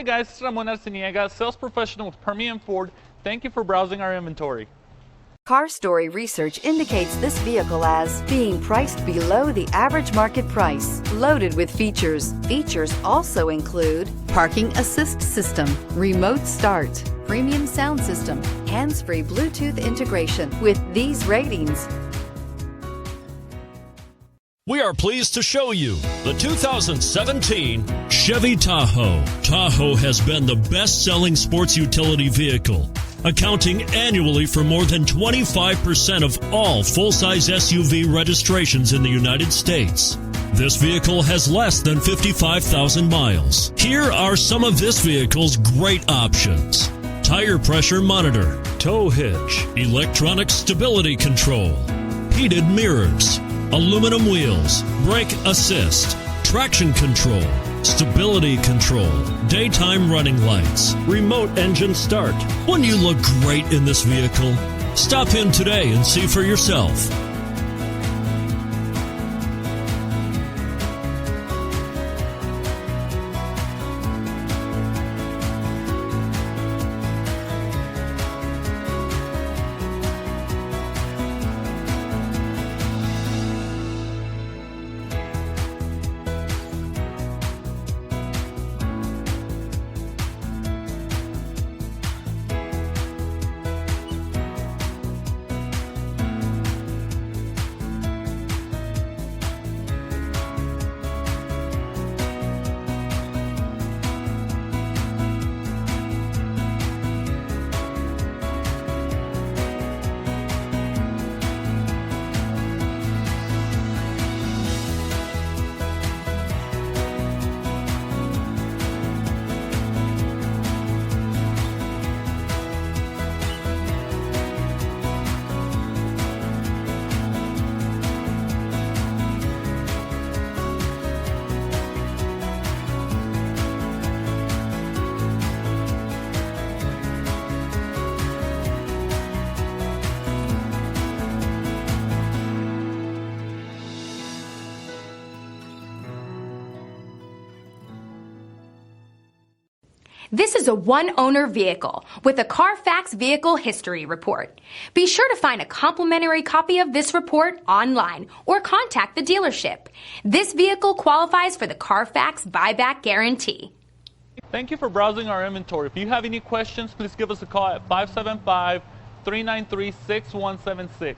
Hi guys, it's Ramon Arciniega, sales professional with Permian Ford. Thank you for browsing our inventory. Car Story research indicates this vehicle as being priced below the average market price, loaded with features. Features also include parking assist system, remote start, premium sound system, hands-free Bluetooth integration. With these ratings, we are pleased to show you the 2017 Chevy Tahoe. Tahoe has been the best-selling sports utility vehicle, accounting annually for more than 25% of all full-size SUV registrations in the United States. This vehicle has less than 55,000 miles. Here are some of this vehicle's great options: tire pressure monitor, tow hitch, electronic stability control, heated mirrors, aluminum wheels, brake assist, traction control, stability control, daytime running lights, remote engine start. Wouldn't you look great in this vehicle? Stop in today and see for yourself. This is a one-owner vehicle with a Carfax Vehicle History Report. Be sure to find a complimentary copy of this report online or contact the dealership. This vehicle qualifies for the Carfax Buyback Guarantee. Thank you for browsing our inventory. If you have any questions, please give us a call at 575-393-6176.